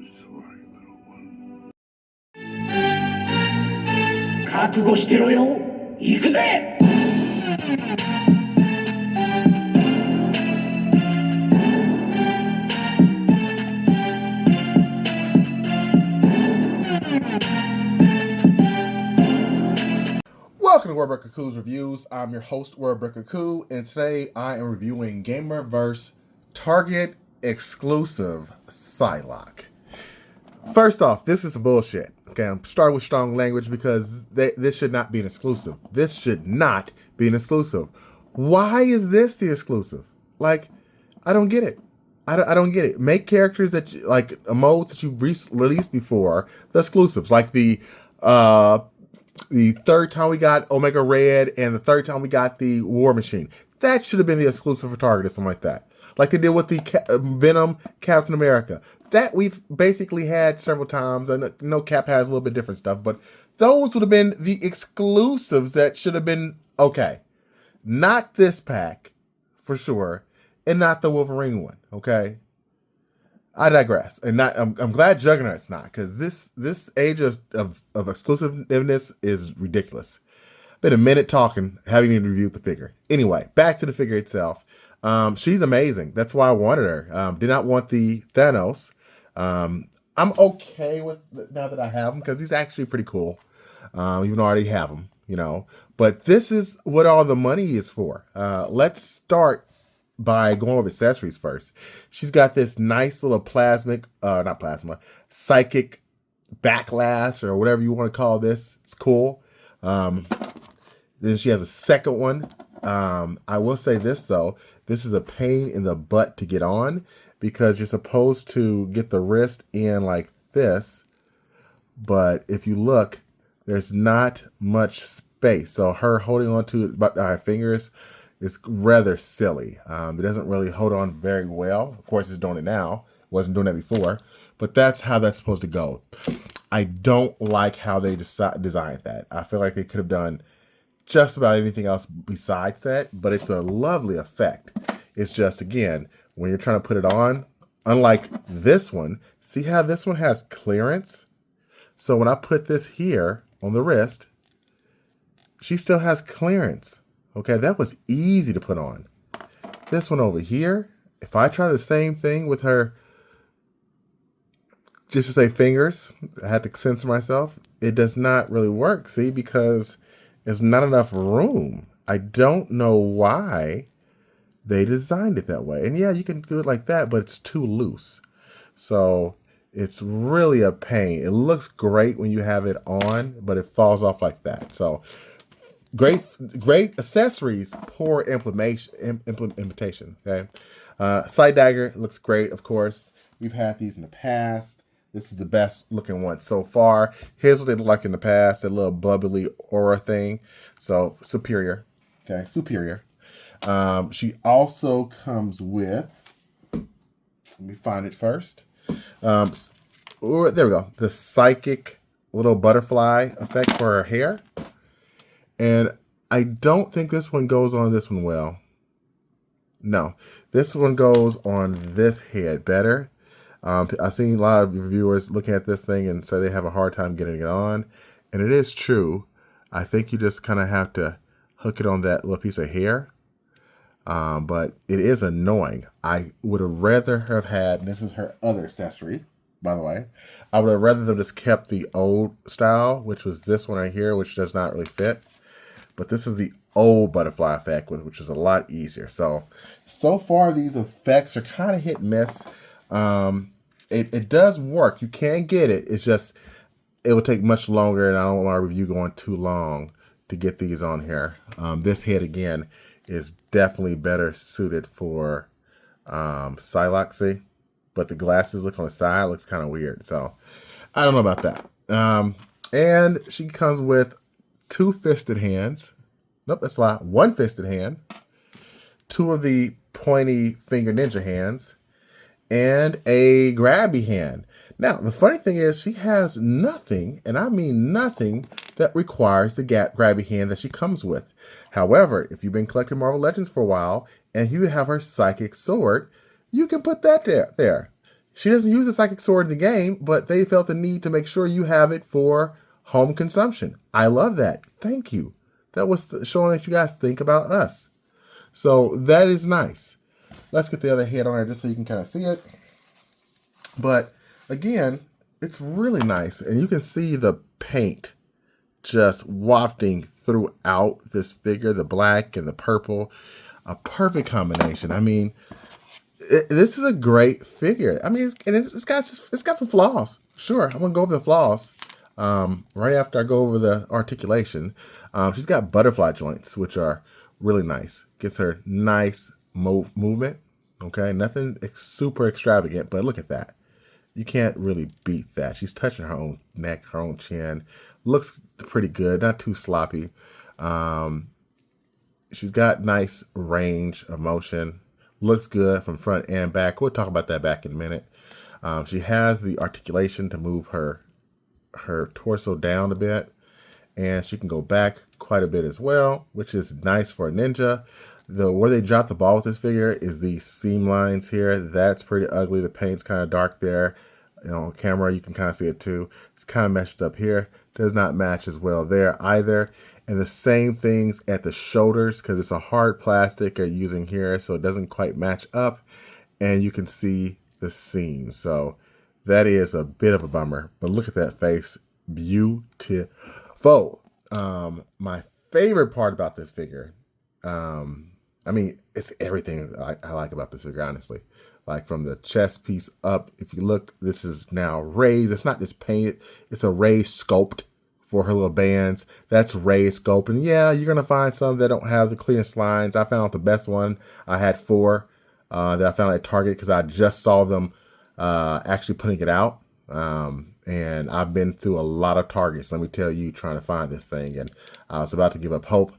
sorry, little one. 覚悟してろよ。行くぜ。Welcome to Wordbreaker Coo's Reviews. I'm your host, Wordbreaker Coo, and today I am reviewing Gamerverse Target exclusive Psylocke. First off, this is bullshit. Okay, I'm starting with strong language because this should not be an exclusive. This should not be an exclusive. Why is this the exclusive? Like, I don't get it. I don't get it. Make characters that like modes that you've released before the exclusives, like the third time we got Omega Red and the third time we got the War Machine. That should have been the exclusive for Target or something like that. Like they did with the Venom Captain America. That we've basically had several times. I know Cap has a little bit different stuff, but those would have been the exclusives that should have been okay. Not this pack, for sure, and not the Wolverine one, okay? I digress, and I'm glad Juggernaut's not, because this age of exclusiveness is ridiculous. Been a minute talking, haven't even reviewed the figure. Anyway, back to the figure itself. She's amazing. That's why I wanted her. Did not want the Thanos. I'm okay with now that I have him because he's actually pretty cool. Even though I already have him, you know. But this is what all the money is for. Let's start by going over accessories first. She's got this nice little psychic backlash or whatever you want to call this. It's cool. Then she has a second one. I will say this though, this is a pain in the butt to get on because you're supposed to get the wrist in like this, but if you look, there's not much space. So her holding on to it by her fingers is rather silly. It doesn't really hold on very well. Of course, it's doing it now. Wasn't doing that before, but that's how that's supposed to go. I don't like how they designed that. I feel like they could have done just about anything else besides that, but it's a lovely effect. It's just, again, when you're trying to put it on, unlike this one, see how this one has clearance? So when I put this here on the wrist, she still has clearance. Okay, that was easy to put on. This one over here, if I try the same thing with her, just to say fingers, I had to censor myself, it does not really work, see, because there's not enough room. I don't know why they designed it that way. And yeah, you can do it like that, but it's too loose. So it's really a pain. It looks great when you have it on, but it falls off like that. So great accessories, poor implementation. Okay, side dagger looks great. Of course, we've had these in the past. This is the best looking one so far. Here's what they look like in the past, that little bubbly aura thing. So superior. Okay, superior. She also comes with, let me find it first. There we go. The psychic little butterfly effect for her hair. And I don't think this one goes on this one well. No, this one goes on this head better. I've seen a lot of reviewers looking at this thing and say they have a hard time getting it on. And it is true. I think you just kind of have to hook it on that little piece of hair. But it is annoying. I would have rather have had, and this is her other accessory, by the way. I would have rather them just kept the old style, which was this one right here, which does not really fit. But this is the old butterfly effect, which is a lot easier. So far these effects are kind of hit and miss. It does work. You can get it. It's just, it will take much longer, and I don't want my review going too long to get these on here. This head, again, is definitely better suited for Psylocke, see? But the glasses look on the side, looks kind of weird. So I don't know about that. And she comes with 2 fisted hands. Nope, that's a lie. 1 fisted hand. 2 of the pointy finger ninja hands. And a grabby hand. Now, the funny thing is she has nothing, and I mean nothing, that requires the grabby hand that she comes with. However, if you've been collecting Marvel Legends for a while and you have her psychic sword, you can put that there. She doesn't use the psychic sword in the game, but they felt the need to make sure you have it for home consumption. I love that. Thank you. That was showing that you guys think about us. So that is nice. Let's get the other head on there just so you can kind of see it. But again, it's really nice. And you can see the paint just wafting throughout this figure, the black and the purple. A perfect combination. I mean, this is a great figure. I mean, it's got some flaws. Sure, I'm gonna go over the flaws right after I go over the articulation. She's got butterfly joints, which are really nice. Gets her nice movement. Okay, nothing super extravagant, but look at that. You can't really beat that. She's touching her own neck, her own chin. Looks pretty good, not too sloppy. She's got nice range of motion. Looks good from front and back. We'll talk about that back in a minute. She has the articulation to move her torso down a bit. And she can go back quite a bit as well, which is nice for a ninja. Where they drop the ball with this figure is these seam lines here. That's pretty ugly. The paint's kind of dark there. You know, on camera, you can kind of see it too. It's kind of meshed up here. Does not match as well there either. And the same things at the shoulders because it's a hard plastic they're using here, so it doesn't quite match up. And you can see the seam. So that is a bit of a bummer. But look at that face. Beautiful. My favorite part about this figure, I mean, it's everything I like about this figure, honestly. Like from the chest piece up, if you look, this is now raised. It's not just painted. It's a raised sculpt for her little bands. That's raised sculpt. And yeah, you're going to find some that don't have the cleanest lines. I found the best one. I had 4 that I found at Target because I just saw them actually putting it out. And I've been through a lot of Targets, let me tell you, trying to find this thing. And I was about to give up hope.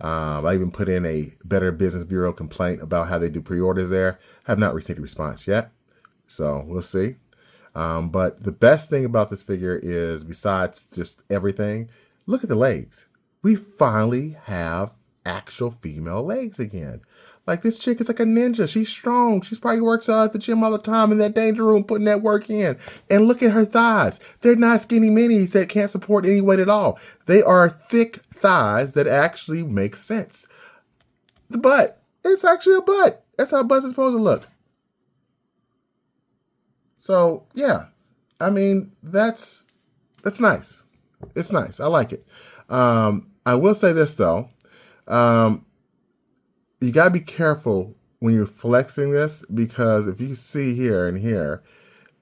I even put in a Better Business Bureau complaint about how they do pre-orders there. Have not received a response yet. So we'll see. But the best thing about this figure is, besides just everything, look at the legs. We finally have actual female legs again. Like, this chick is like a ninja. She's strong. She's probably works out at the gym all the time in that danger room putting that work in. And look at her thighs. They're not skinny minis that can't support any weight at all. They are thick thighs that actually make sense. The butt. It's actually a butt. That's how butts are supposed to look. So, yeah. I mean, that's nice. It's nice. I like it. I will say this, though. You got to be careful when you're flexing this, because if you see here and here,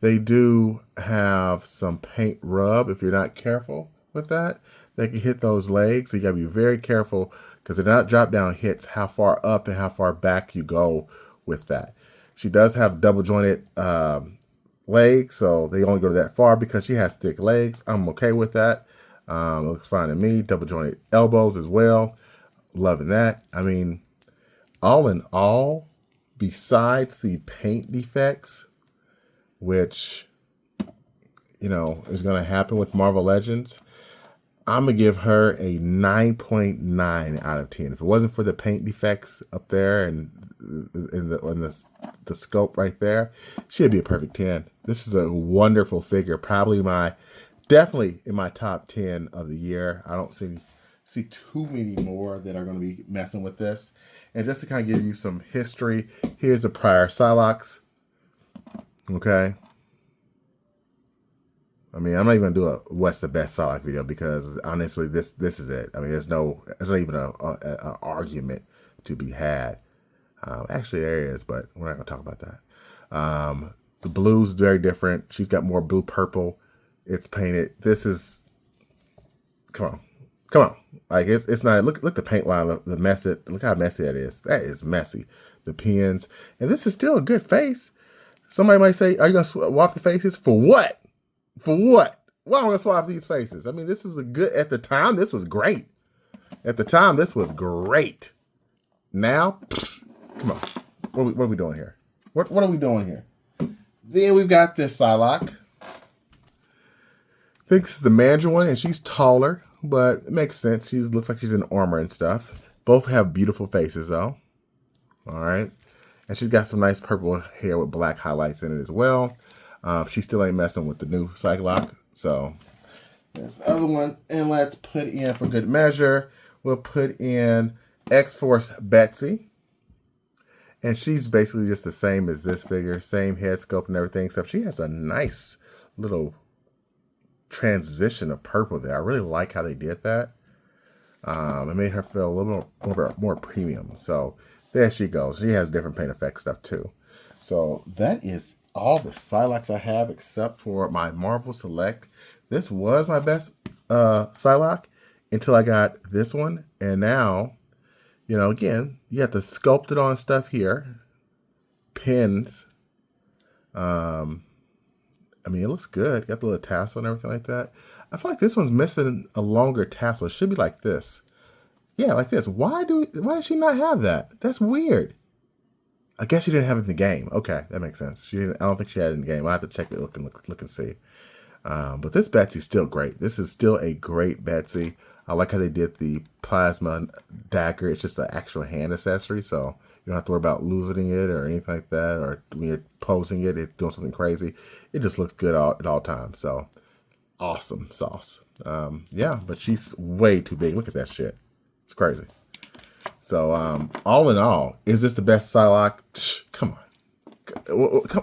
they do have some paint rub. If you're not careful with that, they can hit those legs. So you got to be very careful, because they're not drop down hits, how far up and how far back you go with that. She does have double jointed legs, so they only go that far because she has thick legs. I'm okay with that. It looks fine to me. Double jointed elbows as well. Loving that. I mean, all in all, besides the paint defects, which, you know, is going to happen with Marvel Legends, I'm going to give her a 9.9 out of 10. If it wasn't for the paint defects up there and in the scope right there, she'd be a perfect 10. This is a wonderful figure. Probably definitely in my top 10 of the year. I don't see too many more that are going to be messing with this. And just to kind of give you some history, here's the prior Psylocke. Okay. I mean, I'm not even going to do a what's the best Psylocke video, because honestly, this is it. I mean, there's not even an argument to be had. Actually, there is, but we're not going to talk about that. The blue's very different. She's got more blue purple. It's painted. This is, come on. Like, it's not, look the paint line, look how messy that is. That is messy. The pins. And this is still a good face. Somebody might say, are you going to swap the faces? For what? For what? Why am I going to swap these faces? I mean, this is at the time, this was great. At the time, this was great. Now, come on. What are we doing here? What are we doing here? Then we've got this Psylocke. I think this is the Mandarin one, and she's taller. But it makes sense. She looks like she's in armor and stuff. Both have beautiful faces, though. All right. And she's got some nice purple hair with black highlights in it as well. She still ain't messing with the new Psylocke. So there's the other one. And let's put in, for good measure, we'll put in X-Force Betsy. And she's basically just the same as this figure. Same head sculpt and everything, except she has a nice little transition of purple there. I really like how they did that. It made her feel a little more premium. So there she goes. She has different paint effect stuff too. So that is all the Psylocks I have except for my Marvel Select. This was my best Psylocke until I got this one. And now, you know, again, you have to sculpt it on stuff here. Pins. I mean, it looks good. Got the little tassel and everything like that. I feel like this one's missing a longer tassel. It should be like this. Yeah, like this. Why does she not have that? That's weird. I guess she didn't have it in the game. Okay, that makes sense. She didn't. I don't think she had it in the game. I have to check it, look and see. But this Betsy's still great. This is still a great Betsy. I like how they did the plasma dagger. It's just an actual hand accessory, so you don't have to worry about losing it or anything like that, or when you're posing it, it's doing something crazy. It just looks good at all times. So awesome sauce. Yeah, but she's way too big. Look at that shit. It's crazy. So all in all, is this the best Psylocke? Come on.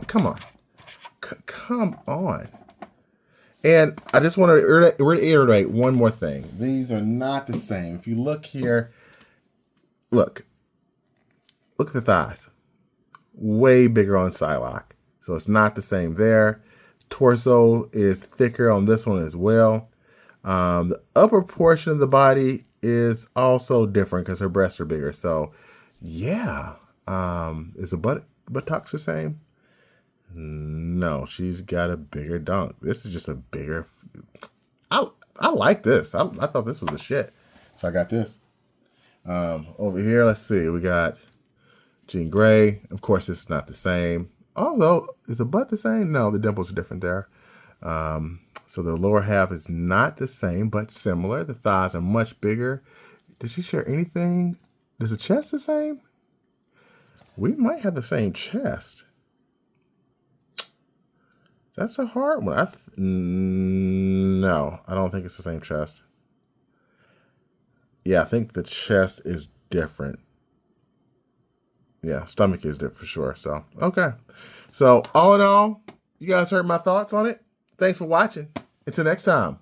Come on. Come on. And I just want to reiterate one more thing. These are not the same. If you look here, look at the thighs. Way bigger on Psylocke. So it's not the same there. Torso is thicker on this one as well. The upper portion of the body is also different because her breasts are bigger. So yeah. Is the buttocks the same? No, she's got a bigger dunk. This is just a bigger. I like this. I thought this was a shit. So I got this. Over here, let's see. We got Jean Grey. Of course, it's not the same. Although, is the butt the same? No, the dimples are different there. So the lower half is not the same, but similar. The thighs are much bigger. Does she share anything? Is the chest the same? We might have the same chest. That's a hard one. No, I don't think it's the same chest. Yeah, I think the chest is different. Yeah, stomach is different for sure. So, okay. So, all in all, you guys heard my thoughts on it. Thanks for watching. Until next time,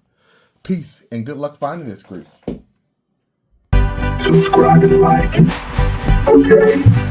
peace and good luck finding this grease. Subscribe and like. Okay.